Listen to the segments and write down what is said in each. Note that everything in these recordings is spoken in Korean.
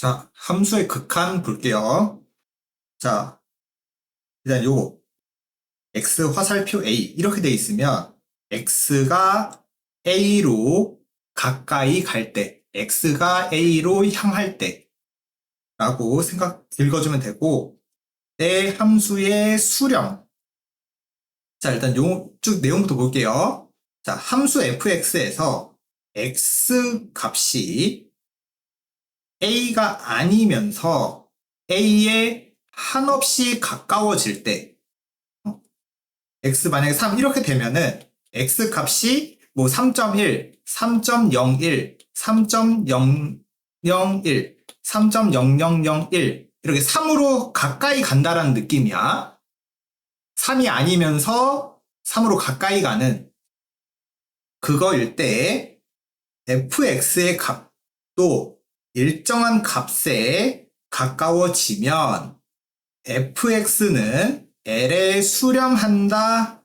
자, 함수의 극한 볼게요. 자, 일단 요거 x 화살표 a 이렇게 돼 있으면 x가 a로 가까이 갈 때, x가 a로 향할 때 라고 읽어주면 되고, 내 함수의 수령. 자, 일단 요 쭉 내용부터 볼게요. 자, 함수 fx에서 x 값이 a가 아니면서 a에 한없이 가까워질 때, x 만약에 3 이렇게 되면은 x 값이 뭐 3.1, 3.01, 3.001, 3.0001 이렇게 3으로 가까이 간다라는 느낌이야. 3이 아니면서 3으로 가까이 가는 그거일 때 fx의 값도 일정한 값에 가까워지면 fx는 l에 수렴한다.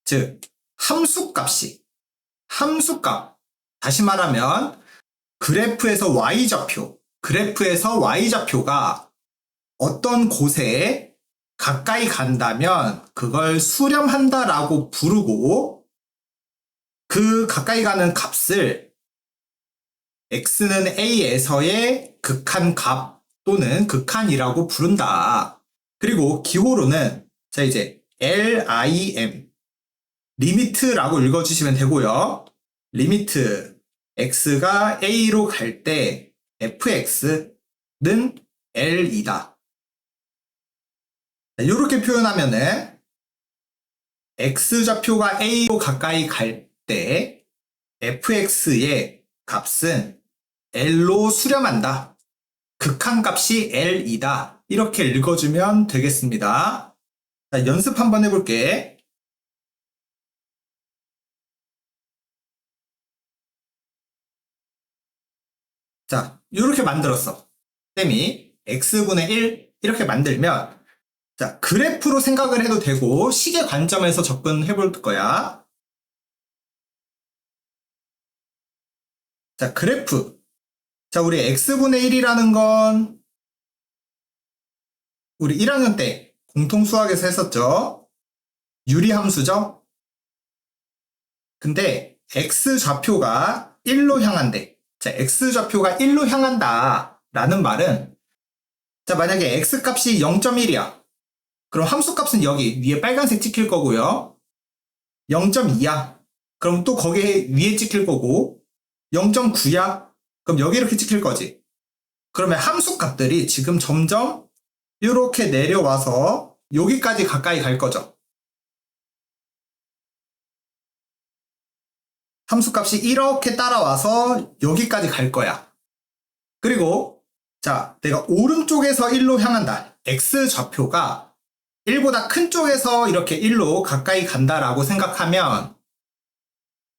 즉 함수값, 다시 말하면 그래프에서 y좌표가 어떤 곳에 가까이 간다면 그걸 수렴한다라고 부르고, 그 가까이 가는 값을 x는 a에서의 극한값 또는 극한이라고 부른다. 그리고 기호로는 자 이제 lim 리미트라고 읽어주시면 되고요. 리미트 x가 a로 갈 때 fx는 l이다. 이렇게 표현하면은 x좌표가 a로 가까이 갈 때 fx의 값은 l로 수렴한다. 극한값이 l이다. 이렇게 읽어주면 되겠습니다. 자, 연습 한번 해볼게. 자, 이렇게 만들었어. 쌤이 x분의 1 이렇게 만들면, 자, 그래프로 생각을 해도 되고 시계 관점에서 접근해 볼 거야. 자, 그래프. 자, 우리 x분의 1이라는 건 우리 1학년 때 공통수학에서 했었죠. 유리함수죠. 근데 x좌표가 1로 향한대. 자, x좌표가 1로 향한다 라는 말은, 자, 만약에 x값이 0.1이야. 그럼 함수값은 여기 위에 빨간색 찍힐 거고요. 0.2야. 그럼 또 거기에 위에 찍힐 거고, 0.9야. 그럼 여기 이렇게 찍힐 거지. 그러면 함수값들이 지금 점점 이렇게 내려와서 여기까지 가까이 갈 거죠. 함수값이 이렇게 따라와서 여기까지 갈 거야. 그리고 자, 내가 오른쪽에서 1로 향한다. x좌표가 1보다 큰 쪽에서 이렇게 1로 가까이 간다라고 생각하면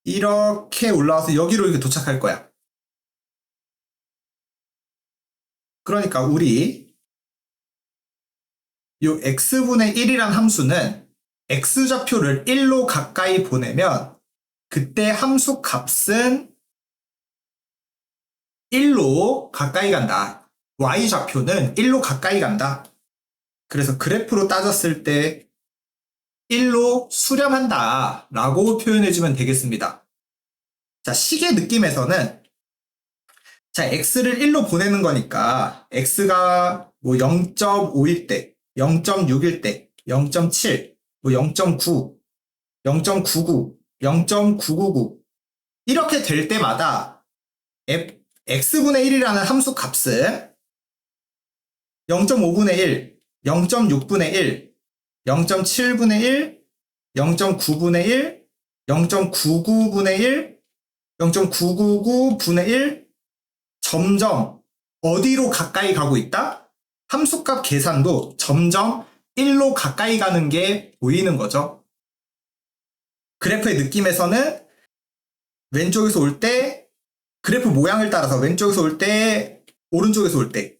이렇게 올라와서 여기로 이렇게 도착할 거야. 그러니까 우리 이 x분의 1이란 함수는 x좌표를 1로 가까이 보내면 그때 함수 값은 1로 가까이 간다. y좌표는 1로 가까이 간다. 그래서 그래프로 따졌을 때 1로 수렴한다 라고 표현해주면 되겠습니다. 자, 시계 느낌에서는 자, x를 1로 보내는 거니까 x가 뭐 0.5일 때, 0.6일 때, 0.7, 뭐 0.9, 0.99, 0.999 이렇게 될 때마다 x분의 1이라는 함수 값은 0.5분의 1, 0.6분의 1, 0.7분의 1, 0.9분의 1, 0.99분의 1, 0.999분의 1 점점 어디로 가까이 가고 있다? 함수값 계산도 점점 1로 가까이 가는 게 보이는 거죠. 그래프의 느낌에서는 왼쪽에서 올 때 그래프 모양을 따라서 왼쪽에서 올 때, 오른쪽에서 올 때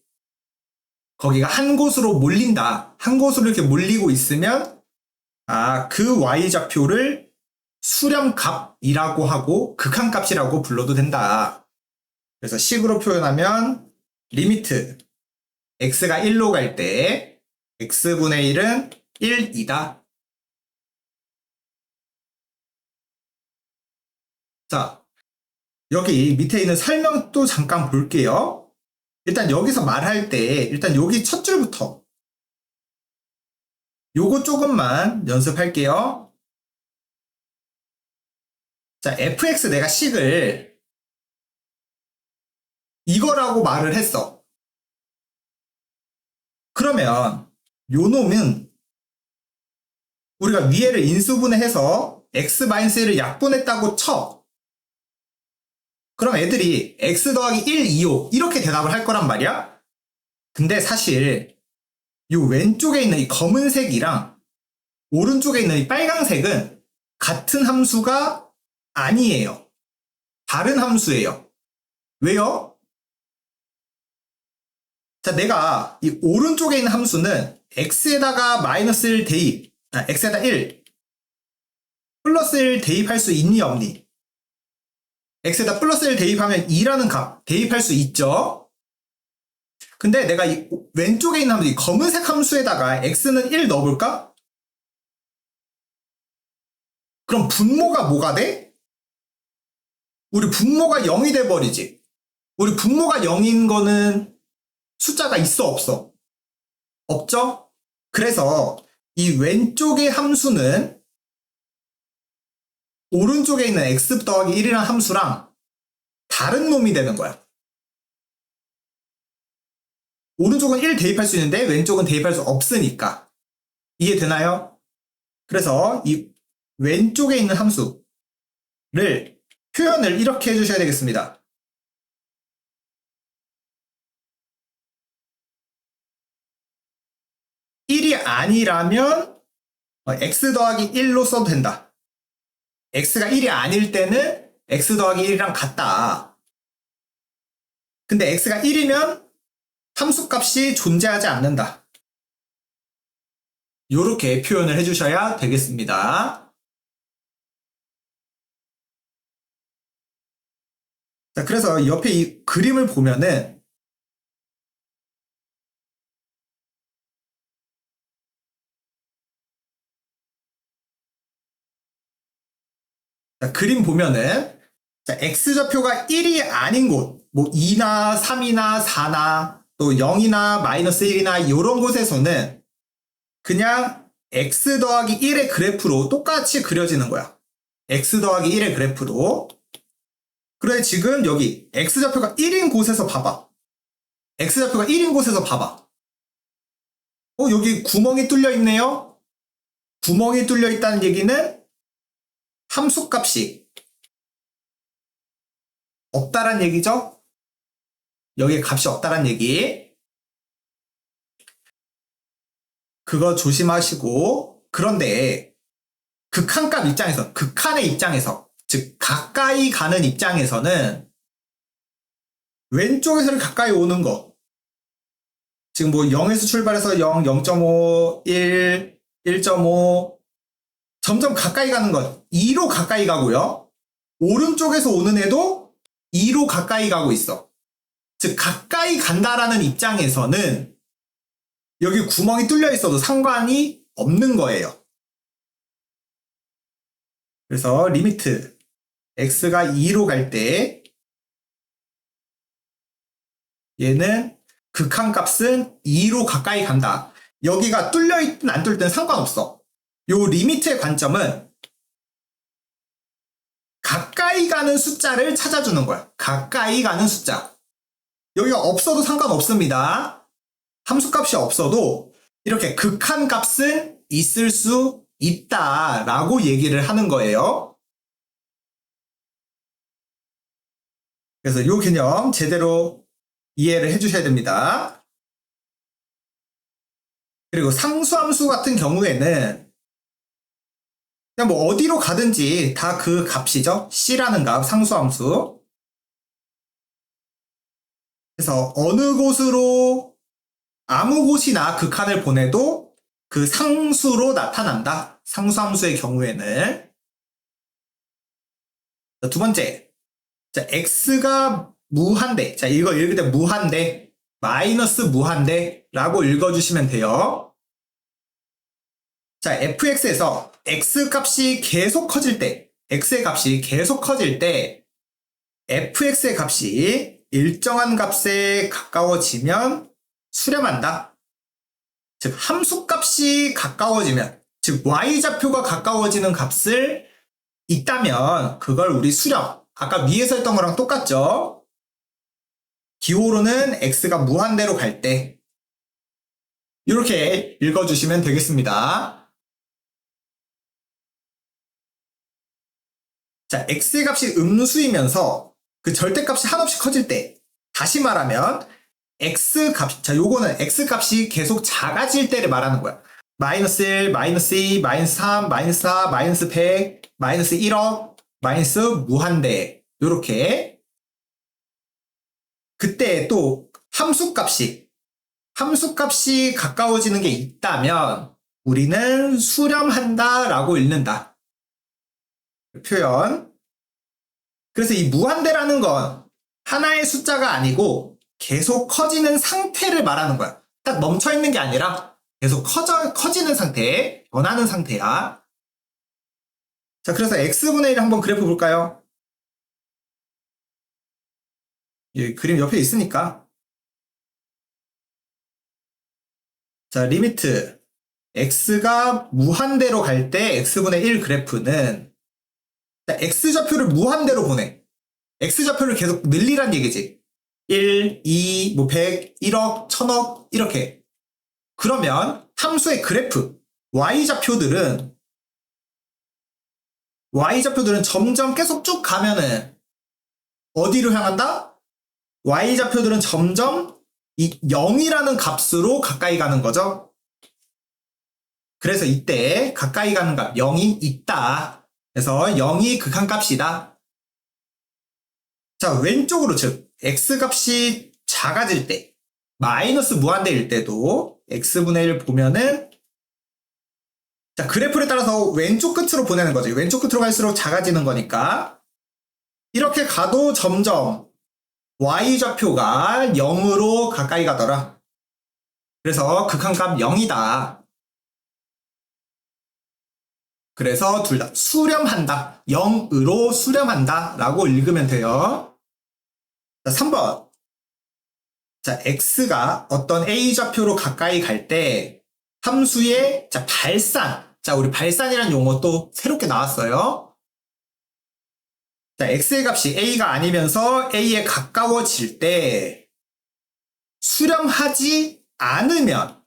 거기가 한 곳으로 몰린다. 한 곳으로 이렇게 몰리고 있으면 그 y좌표를 수렴값이라고 하고 극한값이라고 불러도 된다. 그래서 식으로 표현하면 리미트 x가 1로 갈 때 x분의 1은 1이다. 자, 여기 밑에 있는 설명 또 잠깐 볼게요. 일단 여기서 말할 때 일단 여기 첫 줄부터 요거 조금만 연습할게요. 자, fx 내가 식을 이거라고 말을 했어. 그러면 요 놈은 우리가 위에를 인수분해해서 x-1을 약분했다고 쳐. 그럼 애들이 x 더하기 1, 2호 이렇게 대답을 할 거란 말이야. 근데 사실 이 왼쪽에 있는 이 검은색이랑 오른쪽에 있는 이 빨강색은 같은 함수가 아니에요. 다른 함수예요. 왜요? 자, 내가 이 오른쪽에 있는 함수는 x에다가 마이너스 1 대입, x에다 1 플러스 1 대입할 수 있니 없니? x에다 플러스 1 대입하면 2라는 값 대입할 수 있죠. 근데 내가 이 왼쪽에 있는 함수, 이 검은색 함수에다가 x는 1 넣어볼까? 그럼 분모가 뭐가 돼? 우리 분모가 0이 돼버리지. 우리 분모가 0인 거는 숫자가 있어 없어? 없죠? 그래서 이 왼쪽의 함수는 오른쪽에 있는 x 더하기 1이라는 함수랑 다른 놈이 되는 거야. 오른쪽은 1 대입할 수 있는데 왼쪽은 대입할 수 없으니까. 이해되나요? 그래서 이 왼쪽에 있는 함수를 표현을 이렇게 해주셔야 되겠습니다. (1이) 아니라면 x 더하기 1로 써도 된다. x가 1이 아닐 때는 x 더하기 1이랑 같다. 근데 x가 1이면 함수값이 존재하지 않는다. 이렇게 표현을 해주셔야 되겠습니다. 자, 그래서 옆에 이 그림을 보면은 자, 그림 보면은 자, x좌표가 1이 아닌 곳, 뭐 2나 3이나 4나 또 0이나 마이너스 1이나 이런 곳에서는 그냥 x 더하기 1의 그래프로 똑같이 그려지는 거야. x 더하기 1의 그래프로. 그래, 지금 여기 x좌표가 1인 곳에서 봐봐. x좌표가 1인 곳에서 봐봐. 여기 구멍이 뚫려 있네요. 구멍이 뚫려 있다는 얘기는 함수값이 없다란 얘기죠? 여기에 값이 없다란 얘기. 그거 조심하시고. 그런데 극한값 입장에서, 극한의 입장에서, 즉 가까이 가는 입장에서는 왼쪽에서 가까이 오는 거, 지금 뭐 0에서 출발해서 0, 0.5, 1, 1.5 점점 가까이 가는 것 2로 가까이 가고요. 오른쪽에서 오는 애도 2로 가까이 가고 있어. 즉 가까이 간다라는 입장에서는 여기 구멍이 뚫려 있어도 상관이 없는 거예요. 그래서 리미트 x가 2로 갈 때 얘는 극한값은 2로 가까이 간다. 여기가 뚫려 있든 안 뚫든 상관없어. 요 리미트의 관점은 가까이 가는 숫자를 찾아주는 거야. 가까이 가는 숫자. 여기가 없어도 상관없습니다. 함수값이 없어도 이렇게 극한값은 있을 수 있다라고 얘기를 하는 거예요. 그래서 이 개념 제대로 이해를 해주셔야 됩니다. 그리고 상수함수 같은 경우에는 그냥 뭐 어디로 가든지 다 그 값이죠. C라는 값, 상수함수. 그래서 어느 곳으로 아무 곳이나 극한을 보내도 그 상수로 나타난다. 상수함수의 경우에는. 자, 두 번째. 자, x가 무한대. 자, 이거 읽을 때 무한대. 마이너스 무한대라고 읽어주시면 돼요. 자, fx에서 x 값이 계속 커질 때, x의 값이 계속 커질 때 fx의 값이 일정한 값에 가까워지면 수렴한다. 즉 함수 값이 가까워지면, 즉 y좌표가 가까워지는 값을 있다면 그걸 우리 수렴, 아까 위에서 했던 거랑 똑같죠? 기호로는 x가 무한대로 갈 때 이렇게 읽어주시면 되겠습니다. 자, x의 값이 음수이면서 그 절대값이 한없이 커질 때, 다시 말하면 x값, 자, 요거는 x값이 계속 작아질 때를 말하는 거야. 마이너스 1, 마이너스 2, 마이너스 3, 마이너스 4, 마이너스 100, 마이너스 1억, 마이너스 무한대, 요렇게. 그때 또 함수값이 가까워지는 게 있다면 우리는 수렴한다 라고 읽는다. 표현. 그래서 이 무한대라는 건 하나의 숫자가 아니고 계속 커지는 상태를 말하는 거야. 딱 멈춰있는 게 아니라 계속 커지는 상태, 변하는 상태야. 자, 그래서 x분의 1 한번 그래프 볼까요? 이 그림 옆에 있으니까. 자, 리미트 x가 무한대로 갈 때 x분의 1 그래프는, 자, x좌표를 무한대로 보내. x좌표를 계속 늘리란 얘기지. 1, 2, 뭐 100, 1억, 1000억 이렇게. 그러면 함수의 그래프 y좌표들은 점점 계속 쭉 가면은 어디로 향한다? y좌표들은 점점 이 0이라는 값으로 가까이 가는 거죠. 그래서 이때 가까이 가는 값 0이 있다. 그래서 0이 극한값이다. 자, 왼쪽으로, 즉 x값이 작아질 때, 마이너스 무한대일 때도 x분의 1 보면은, 자, 그래프를 따라서 왼쪽 끝으로 보내는 거죠. 왼쪽 끝으로 갈수록 작아지는 거니까. 이렇게 가도 점점 y좌표가 0으로 가까이 가더라. 그래서 극한값 0이다. 그래서 둘 다 수렴한다. 0으로 수렴한다 라고 읽으면 돼요. 자, 3번. 자, x가 어떤 a좌표로 가까이 갈 때 함수의, 자, 발산. 자, 우리 발산이라는 용어 또 새롭게 나왔어요. 자, x의 값이 a가 아니면서 a에 가까워질 때 수렴하지 않으면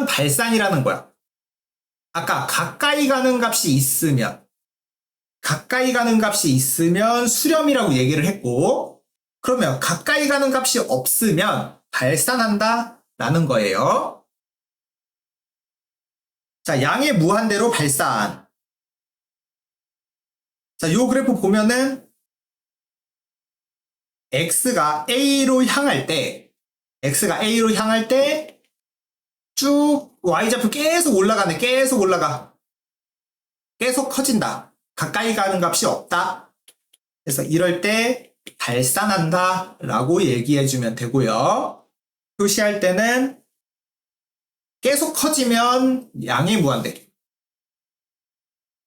발산이라는 거야. 아까 가까이 가는 값이 있으면 수렴이라고 얘기를 했고, 그러면 가까이 가는 값이 없으면 발산한다 라는 거예요. 자, 양의 무한대로 발산. 자, 요 그래프 보면은 x가 A로 향할 때 쭉 y좌표 계속 올라가네. 계속 올라가. 계속 커진다. 가까이 가는 값이 없다. 그래서 이럴 때 발산한다 라고 얘기해주면 되고요. 표시할 때는 계속 커지면 양의 무한대,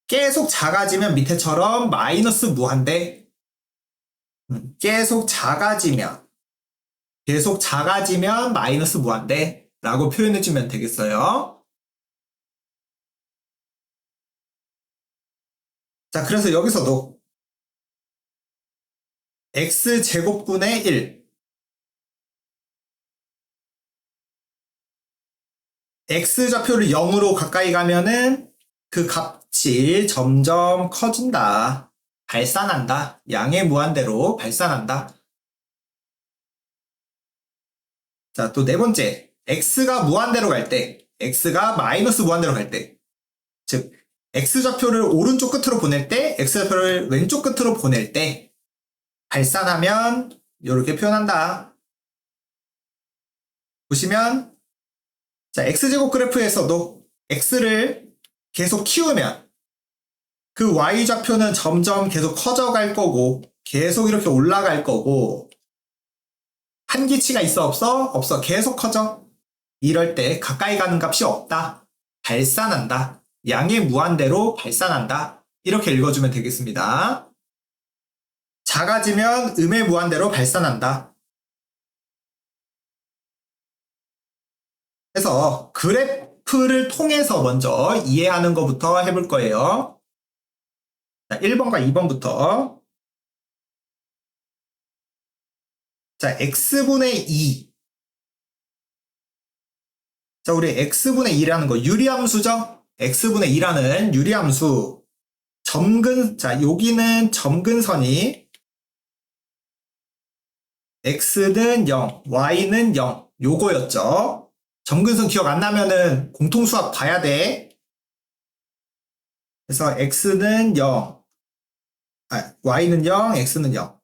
계속 작아지면 밑에처럼 마이너스 무한대, 계속 작아지면 마이너스 무한대 라고 표현해주면 되겠어요. 자, 그래서 여기서도 x제곱분의 1, x좌표를 0으로 가까이 가면은 그 값이 점점 커진다. 발산한다. 양의 무한대로 발산한다. 자, 또 네 번째. x가 무한대로 갈 때, x가 마이너스 무한대로 갈 때, 즉 x좌표를 오른쪽 끝으로 보낼 때, x좌표를 왼쪽 끝으로 보낼 때 발산하면 이렇게 표현한다. 보시면, 자, x제곱 그래프에서도 x를 계속 키우면 그 y좌표는 점점 계속 커져갈 거고 계속 이렇게 올라갈 거고, 한계치가 있어 없어? 없어. 계속 커져. 이럴 때 가까이 가는 값이 없다. 발산한다. 양의 무한대로 발산한다. 이렇게 읽어주면 되겠습니다. 작아지면 음의 무한대로 발산한다. 그래서 그래프를 통해서 먼저 이해하는 것부터 해볼 거예요. 자, 1번과 2번부터. 자, x분의 2. 자, 우리 x분의 2라는 거 유리함수죠? x분의 2라는 유리함수. 자, 여기는 점근선이 x는 0, y는 0. 요거였죠. 점근선 기억 안 나면은 공통수학 봐야 돼. 그래서 x는 0, y는 0, x는 0.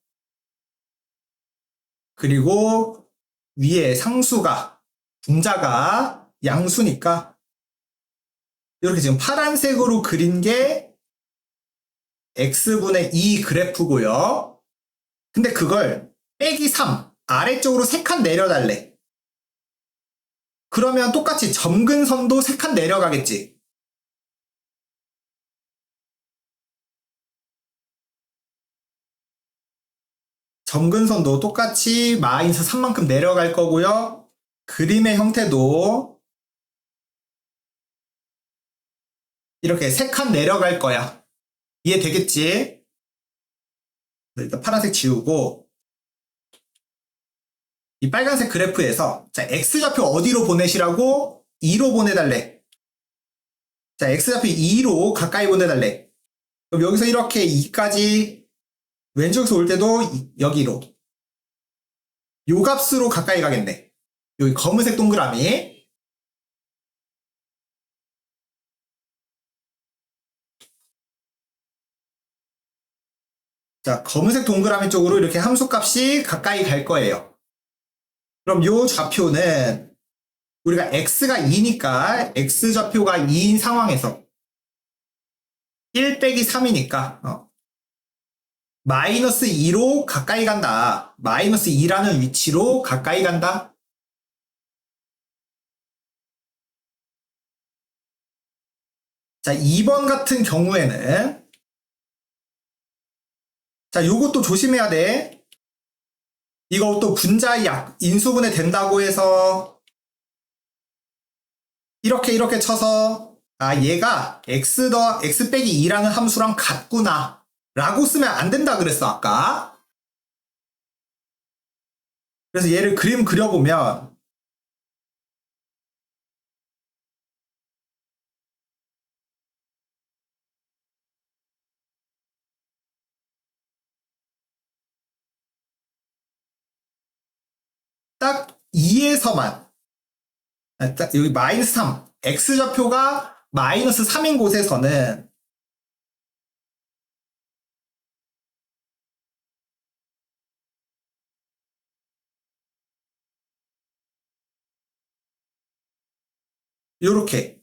그리고 위에 상수가, 분자가 양수니까 이렇게 지금 파란색으로 그린 게 x분의 2 그래프고요. 근데 그걸 빼기 3, 아래쪽으로 3칸 내려달래. 그러면 똑같이 점근선도 3칸 내려가겠지. 점근선도 똑같이 마이너스 3만큼 내려갈 거고요. 그림의 형태도 이렇게 3칸 내려갈 거야. 이해되겠지? 일단 파란색 지우고 이 빨간색 그래프에서 자, x좌표 어디로 보내시라고? 2로 보내달래. 자, x좌표 2로 가까이 보내달래. 그럼 여기서 이렇게 2까지 왼쪽에서 올 때도 여기로 요 값으로 가까이 가겠네. 여기 검은색 동그라미. 자, 검은색 동그라미 쪽으로 이렇게 함수값이 가까이 갈 거예요. 그럼 요 좌표는 우리가 x가 2니까 x좌표가 2인 상황에서 1 빼기 3이니까 마이너스 2로 가까이 간다. 마이너스 2라는 위치로 가까이 간다. 자, 2번 같은 경우에는 자, 요것도 조심해야 돼. 이것도 분자 인수분해 된다고 해서 이렇게 쳐서 얘가 x 빼기 2라는 함수랑 같구나 라고 쓰면 안 된다 그랬어 아까. 그래서 얘를 그림 그려보면 딱 2에서만 여기 마이너스 3 x좌표가 마이너스 3인 곳에서는 요렇게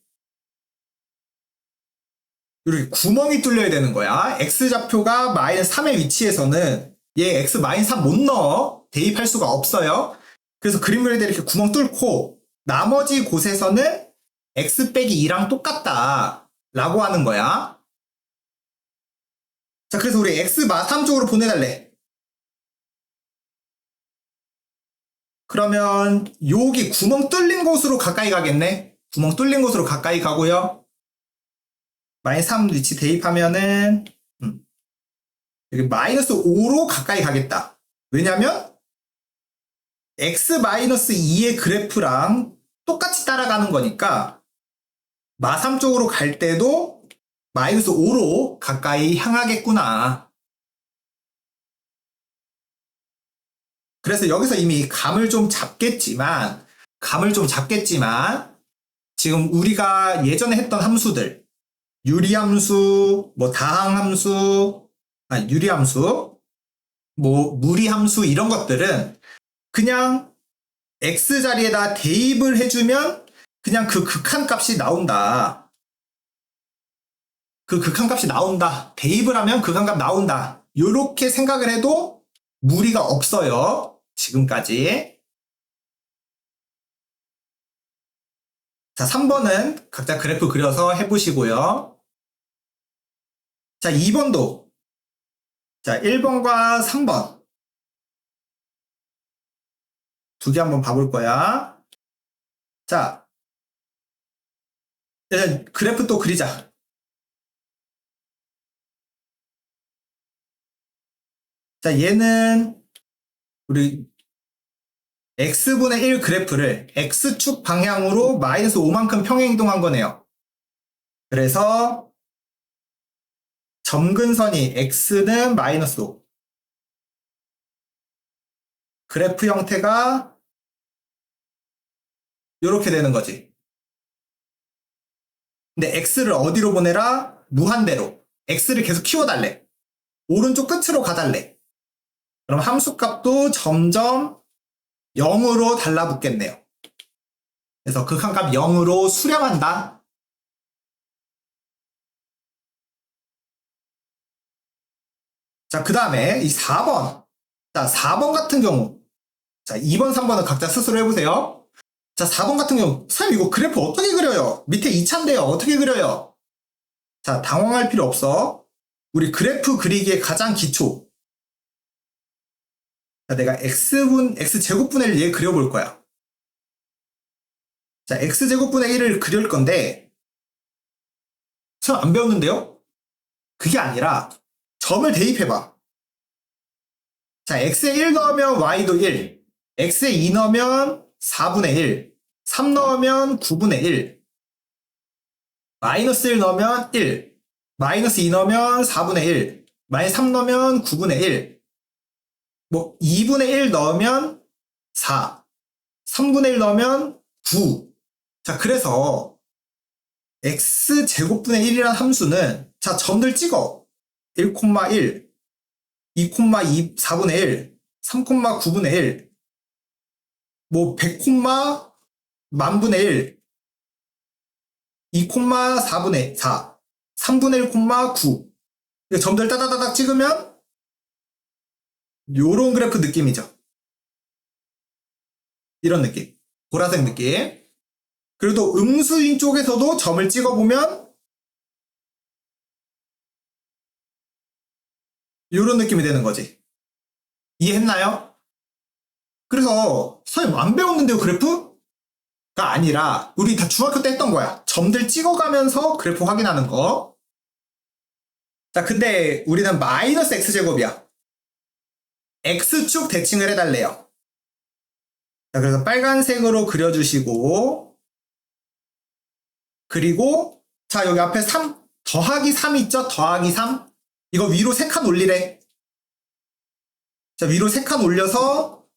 구멍이 뚫려야 되는 거야. x좌표가 마이너스 3의 위치에서는 얘 x 마이너스 3 못 넣어. 대입할 수가 없어요. 그래서 그림 그릴 때 이렇게 구멍 뚫고 나머지 곳에서는 x 빼기 2랑 똑같다 라고 하는 거야. 자, 그래서 우리 x 마3 쪽으로 보내달래. 그러면 여기 구멍 뚫린 곳으로 가까이 가겠네. 구멍 뚫린 곳으로 가까이 가고요. 마이너스 3 위치 대입하면은 여기 마이너스 5로 가까이 가겠다. 왜냐면 x-2의 그래프랑 똑같이 따라가는 거니까 마3 쪽으로 갈 때도 마이너스 5로 가까이 향하겠구나. 그래서 여기서 이미 감을 좀 잡겠지만 지금 우리가 예전에 했던 함수들 유리함수, 다항함수, 유리함수, 무리함수 이런 것들은 그냥 x 자리에다 대입을 해주면 그냥 그 극한값이 나온다. 그 극한값이 나온다. 대입을 하면 극한값 나온다. 이렇게 생각을 해도 무리가 없어요. 지금까지. 자, 3번은 각자 그래프 그려서 해보시고요. 자, 2번도. 자, 1번과 3번. 두 개 한번 봐볼 거야. 자, 일단 그래프 또 그리자. 자, 얘는 우리 x분의 1 그래프를 x축 방향으로 마이너스 5만큼 평행 이동한 거네요. 그래서 점근선이 x는 마이너스 5. 그래프 형태가 이렇게 되는 거지. 근데 x를 어디로 보내라? 무한대로. x를 계속 키워달래. 오른쪽 끝으로 가달래. 그럼 함수값도 점점 0으로 달라붙겠네요. 그래서 극한값 0으로 수렴한다. 자, 그 다음에 이 4번. 자, 4번 같은 경우. 자, 2번, 3번은 각자 스스로 해보세요. 자, 4번 같은 경우. 선생님, 이거 그래프 어떻게 그려요? 밑에 2차인데요. 어떻게 그려요? 자, 당황할 필요 없어. 우리 그래프 그리기의 가장 기초. 자, 내가 x제곱분의 1 얘 그려볼 거야. 자, x제곱분의 1을 그릴 건데, 처음 안 배웠는데요? 그게 아니라, 점을 대입해봐. 자, x에 1 넣으면 y도 1, x에 2 넣으면 4분의 1, 3 넣으면 9분의 1, 마이너스 1 넣으면 1, 마이너스 2 넣으면 4분의 1, 마이너스 3 넣으면 9분의 1, 뭐 2분의 1 넣으면 4, 3분의 1 넣으면 9. 자, 그래서 x제곱분의 1이라는 함수는 자, 점들 찍어. 1,1, 2,2, 4분의 1, 3,9분의 1, 뭐 100, 만분의 1, 2,4분의 4, 3분의 1,9. 점들 따다다닥 찍으면 요런 그래프 느낌이죠. 이런 느낌. 보라색 느낌. 그래도 음수인 쪽에서도 점을 찍어보면 요런 느낌이 되는 거지. 이해했나요? 그래서 선생님 안 배웠는데요, 그래프가 아니라 우리 다 중학교 때 했던 거야. 점들 찍어가면서 그래프 확인하는 거. 자, 근데 우리는 마이너스 x제곱이야. x축 대칭을 해달래요. 자, 그래서 빨간색으로 그려주시고, 그리고 자, 여기 앞에 3 더하기 3 있죠? 더하기 3. 이거 위로 3칸 올리래. 자, 위로 3칸 올려서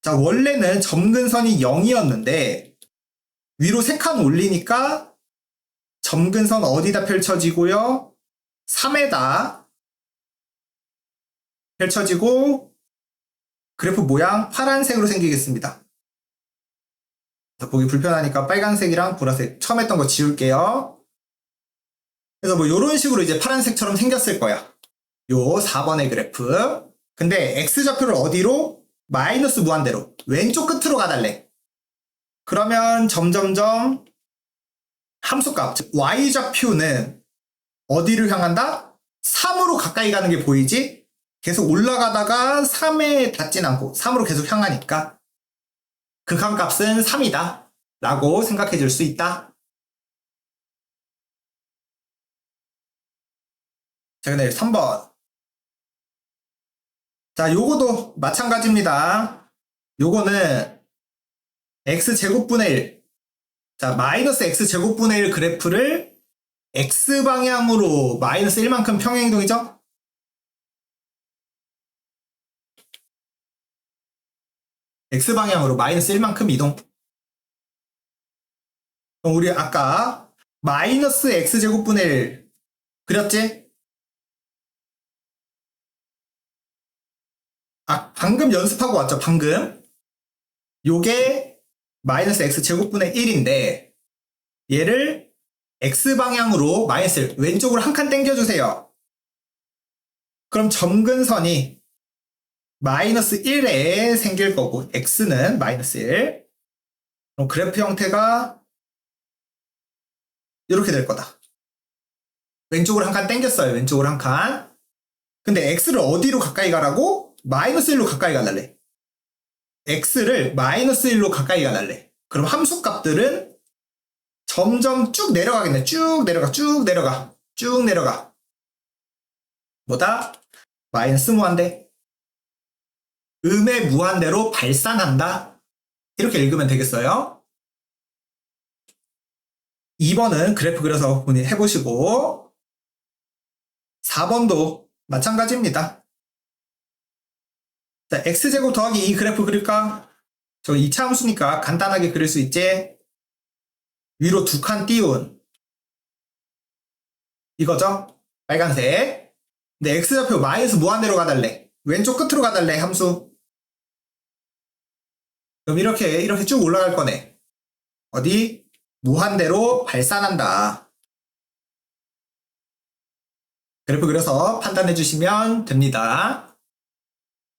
자, 원래는 점근선이 0이었는데 위로 3칸 올리니까 점근선 어디다 펼쳐지고요? 3에다 펼쳐지고 그래프 모양 파란색으로 생기겠습니다. 보기 불편하니까 빨간색이랑 보라색 처음 했던 거 지울게요. 그래서 뭐 이런 식으로 이제 파란색처럼 생겼을 거야. 요 4번의 그래프. 근데 x좌표를 어디로? 마이너스 무한대로 왼쪽 끝으로 가달래. 그러면 점점점 함수값, 즉 y좌표는 어디를 향한다? 3으로 가까이 가는 게 보이지? 계속 올라가다가 3에 닿진 않고 3으로 계속 향하니까 극한값은 3이다 라고 생각해 줄 수 있다. 자, 근데 3번. 자, 요거도 마찬가지입니다. 요거는 x제곱분의 1. 자, 마이너스 x제곱분의 1 그래프를 x방향으로 마이너스 1만큼 평행이동이죠? x방향으로 마이너스 1만큼 이동. 그럼 우리 아까 마이너스 x제곱분의 1 그렸지? 아, 방금 연습하고 왔죠, 방금. 요게 마이너스 x제곱분의 1인데 얘를 x방향으로 마이너스 1, 왼쪽으로 한 칸 당겨주세요. 그럼 점근선이 마이너스 1에 생길 거고 x는 마이너스 1. 그럼 그래프 형태가 이렇게 될 거다. 왼쪽으로 한 칸 당겼어요. 왼쪽으로 한 칸. 근데 x를 어디로 가까이 가라고? 마이너스 1로 가까이 가달래. x를 마이너스 1로 가까이 가달래. 그럼 함수 값들은 점점 쭉 내려가겠네. 쭉 내려가, 쭉 내려가, 쭉 내려가. 뭐다? 마이너스 무한대. 음의 무한대로 발산한다. 이렇게 읽으면 되겠어요. 2번은 그래프 그려서 본인 해보시고 4번도 마찬가지입니다. 자, x제곱 더하기 2 그래프 그릴까? 저 2차 함수니까 간단하게 그릴 수 있지? 위로 2칸 띄운 이거죠? 빨간색. 근데 x좌표 마이너스 무한대로 가달래. 왼쪽 끝으로 가달래, 함수. 그럼 이렇게 쭉 올라갈 거네. 어디? 무한대로 발산한다. 그래프 그려서 판단해 주시면 됩니다.